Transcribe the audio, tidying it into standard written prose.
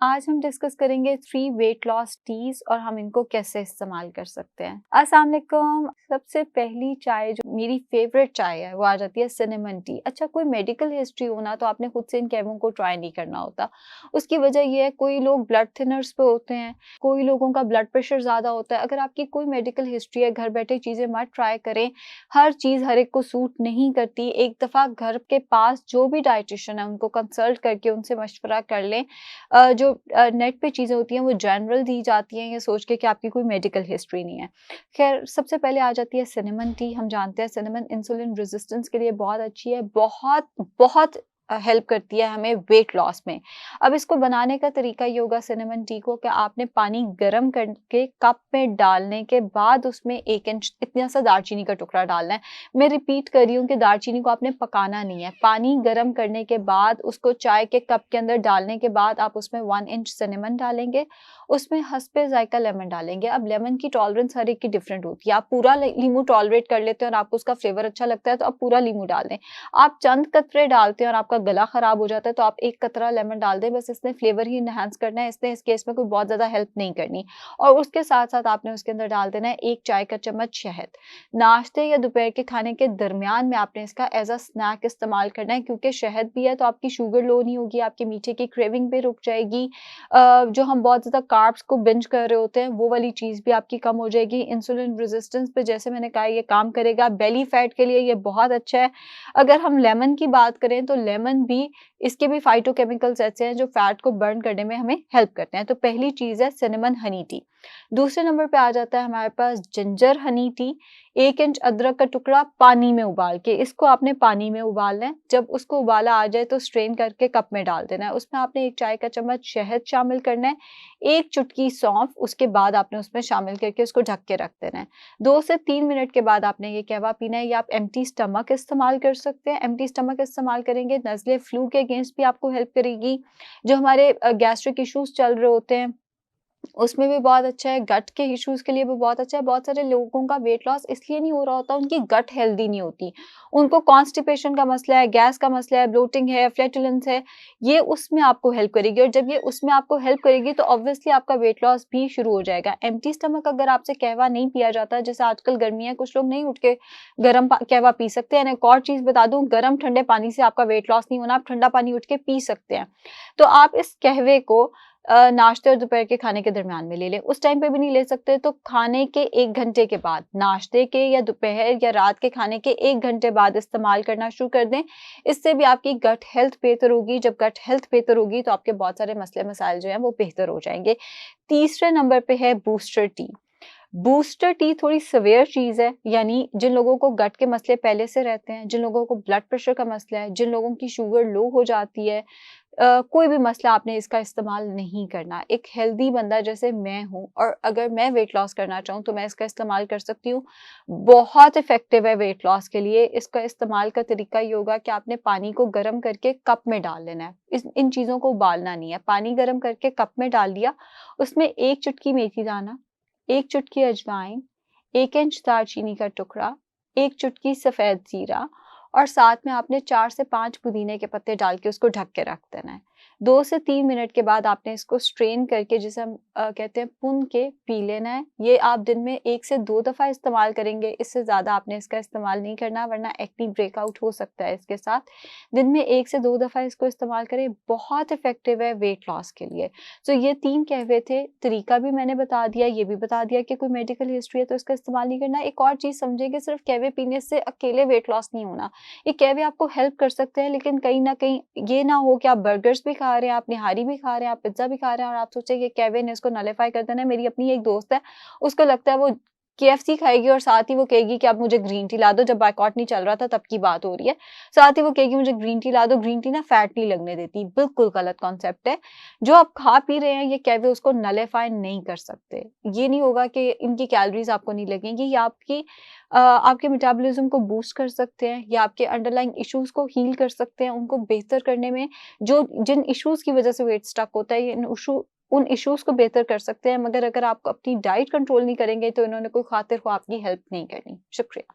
आज हम डिस्कस करेंगे 3 वेट लॉस टीज और हम इनको कैसे इस्तेमाल कर सकते हैं। अस्सलाम वालेकुम। सबसे पहली चाय जो मेरी फेवरेट चाय है वो आ जाती है सिनेमन टी। अच्छा, कोई मेडिकल हिस्ट्री हो ना तो आपने खुद से इन कैमों को ट्राई नहीं करना होता। उसकी वजह ये है, कोई लोग ब्लड थिनर्स पे होते हैं, कोई लोगों का ब्लड प्रेशर ज़्यादा होता है। अगर आपकी कोई मेडिकल हिस्ट्री है, घर बैठे चीज़ें मत ट्राई करें। हर चीज़ हर एक को सूट नहीं करती। एक दफ़ा घर के पास जो भी डाइटिशियन है उनको कंसल्ट करके उनसे मशवरा कर लें। जो नेट पे चीज़ें होती हैं वो जनरल दी जाती हैं, ये सोच के कि आपकी कोई मेडिकल हिस्ट्री नहीं है। ख़ैर, सबसे पहले आ जाती है सिनेमन टी। हम जानते हैं सिनेमन इंसुलिन रेजिस्टेंस के लिए बहुत अच्छी है, बहुत बहुत हेल्प करती है हमें वेट लॉस में। अब इसको बनाने का तरीका ये होगा सिनेमन टी को, कि आपने पानी गर्म करके कप में डालने के बाद उसमें 1 इंच इतना सा दालचीनी का टुकड़ा डालना है। मैं रिपीट कर रही हूँ कि दालचीनी को आपने पकाना नहीं है। पानी गर्म करने के बाद उसको चाय के कप के अंदर डालने के बाद आप उसमें 1 इंच सिनेमन डालेंगे, उसमें हस्बे ज़ायका लेमन डालेंगे। अब लेमन की टॉलरेंस हर एक की डिफरेंट होती है। आप पूरा नींबू टॉलरेट कर लेते हैं और आपको उसका फ्लेवर अच्छा लगता है तो आप पूरा नींबू डाल दें। आप चंद कतरे डालते हैं और आपका गला खराब हो जाता है तो आप 1 कतरा लेमन डाल दें। बस इसने फ्लेवर ही एनहांस करना है, इसने इस केस में कोई बहुत ज़्यादा हेल्प नहीं करनी। और उसके साथ-साथ आपने उसके अंदर डाल देना है 1 चाय का चम्मच शहद। नाश्ते या दोपहर के खाने के दरमियान में आपने इसका एज़ अ स्नैक इस्तेमाल करना है, क्योंकि शहद भी है तो आपकी शुगर लो नहीं होगी, आपके मीठे की क्रेविंग भी रुक जाएगी। जो हम बहुत ज़्यादा कार्ब्स को बिंज कर रहे होते हैं वो वाली चीज़ भी आपकी कम हो जाएगी। इंसुलिन रेजिस्टेंस पे जैसे मैंने कहा ये काम करेगा। बेली फैट के लिए ये बहुत अच्छा है। अगर हम लेमन की बात करें तो लेमन भी, इसके भी फाइटोकेमिकल्स ऐसे हैं जो फैट को बर्न करने में हमें हेल्प करते हैं। तो पहली चीज़ है सिनेमन हनी टी। दूसरे नंबर पे आ जाता है हमारे पास जिंजर हनी टी। 1 इंच अदरक का टुकड़ा पानी में उबाल के, इसको आपने पानी में उबालना है। जब उसको उबाला आ जाए तो स्ट्रेन करके कप में डाल देना है। उसमें आपने 1 चाय का चम्मच शहद शामिल करना है, 1 चुटकी सौंफ, उसके बाद आपने उसमें शामिल करके उसको ढक के रख देना है। 2 से 3 मिनट के बाद आपने ये कहवा पीना है। या आप एम्प्टी स्टमक इस्तेमाल कर सकते हैं। एम्प्टी स्टमक इस्तेमाल करेंगे, नज़ले फ्लू के अगेंस्ट भी आपको हेल्प करेगी। जो हमारे गैस्ट्रिक इश्यूज़ चल रहे होते हैं उसमें भी बहुत अच्छा है, गट के इश्यूज़ के लिए भी बहुत अच्छा है। बहुत सारे लोगों का वेट लॉस इसलिए नहीं हो रहा होता, उनकी गट हेल्दी नहीं होती। उनको कॉन्स्टिपेशन का मसला है, गैस का मसला है, ब्लोटिंग है, फ्लैटुलेंस है, ये उसमें आपको हेल्प करेगी। और जब ये उसमें आपको हेल्प करेगी तो ऑब्वियसली आपका वेट लॉस भी शुरू हो जाएगा। एम्प्टी स्टमक अगर आपसे कहवा नहीं पिया जाता, जैसे आजकल गर्मी है, कुछ लोग नहीं उठ के गर्म कहवा पी सकते हैं। एक और चीज़ बता दूँ, गर्म ठंडे पानी से आपका वेट लॉस नहीं होना, आप ठंडा पानी उठ के पी सकते हैं। तो आप इस कहवे को नाश्ते और दोपहर के खाने के दरमियान में ले लें। उस टाइम पे भी नहीं ले सकते तो खाने के 1 घंटे के बाद, नाश्ते के या दोपहर या रात के खाने के 1 घंटे बाद इस्तेमाल करना शुरू कर दें। इससे भी आपकी गट हेल्थ बेहतर होगी। जब गट हेल्थ बेहतर होगी तो आपके बहुत सारे मसले मसाइल जो हैं वो बेहतर हो जाएँगे। तीसरे नंबर पे है बूस्टर टी। बूस्टर टी थोड़ी सीवियर चीज़ है, यानी जिन लोगों को गट के मसले पहले से रहते हैं, जिन लोगों को ब्लड प्रेशर का मसला है, जिन लोगों की शुगर लो हो जाती है, कोई भी मसला, आपने इसका इस्तेमाल नहीं करना। एक हेल्दी बंदा जैसे मैं हूँ और अगर मैं वेट लॉस करना चाहूँ तो मैं इसका इस्तेमाल कर सकती हूँ। बहुत इफ़ेक्टिव है वेट लॉस के लिए। इसका इस्तेमाल का तरीका ये होगा कि आपने पानी को गर्म करके कप में डाल लेना है। इन चीज़ों को उबालना नहीं है। पानी गर्म करके कप में डाल दिया, उसमें 1 चुटकी मेथी दाना, 1 चुटकी अजवाइन, 1 इंच दालचीनी का टुकड़ा, 1 चुटकी सफ़ेद ज़ीरा और साथ में आपने 4 से 5 पुदीने के पत्ते डाल के उसको ढक के रख देना है। 2 से 3 मिनट के बाद आपने इसको स्ट्रेन करके, जिसे हम कहते हैं पुन के, पी लेना है। ये आप दिन में 1 से 2 दफ़ा इस्तेमाल करेंगे, इससे ज़्यादा आपने इसका इस्तेमाल नहीं करना वरना एक्ने ब्रेकआउट हो सकता है इसके साथ। दिन में 1 से 2 दफ़ा इसको इस्तेमाल करें, बहुत इफ़ेक्टिव है वेट लॉस के लिए। तो ये 3 कहवे थे, तरीका भी मैंने बता दिया, ये भी बता दिया कि कोई मेडिकल हिस्ट्री है तो इसका इस्तेमाल नहीं करना। एक और चीज़ समझें कि सिर्फ कहवे पीने से अकेले वेट लॉस नहीं होना। ये कहवे आपको हेल्प कर सकते हैं, लेकिन कहीं न कहीं ये ना हो कि आप बर्गर्स भी खा रहे हैं, आप निहारी भी खा रहे हैं, आप पिज़्ज़ा भी खा रहे हैं और आप सोचें कि कहवे ने इसको नलिफाई कर देना है। मेरी अपनी एक दोस्त है, उसको लगता है वो केएफसी खाएगी और साथ ही वो कहेगी कि आप मुझे ग्रीन टी ला दो। जब बॉयकॉट नहीं चल रहा था तब की बात हो रही है। साथ ही वो कहेगी मुझे ग्रीन टी ला दो, ग्रीन टी ना फैट नहीं लगने देती। बिल्कुल गलत कॉन्सेप्ट है। जो आप खा पी रहे हैं ये कहवे उसको नलिफाई नहीं कर सकते। ये नहीं होगा कि इनकी कैलोरीज़ आपको नहीं लगेंगी, ये आपके मेटाबॉलिज्म को बूस्ट कर सकते हैं या आपके अंडरलाइंग इश्यूज़ को हील कर सकते हैं, उनको बेहतर करने में। जिन इश्यूज़ की वज़ह से वेट स्टक होता है, ये उन इश्यूज़ को बेहतर कर सकते हैं, मगर अगर आप अपनी डाइट कंट्रोल नहीं करेंगे तो इन्होंने कोई खातिर ख्वाह आपकी हेल्प नहीं करनी। शुक्रिया।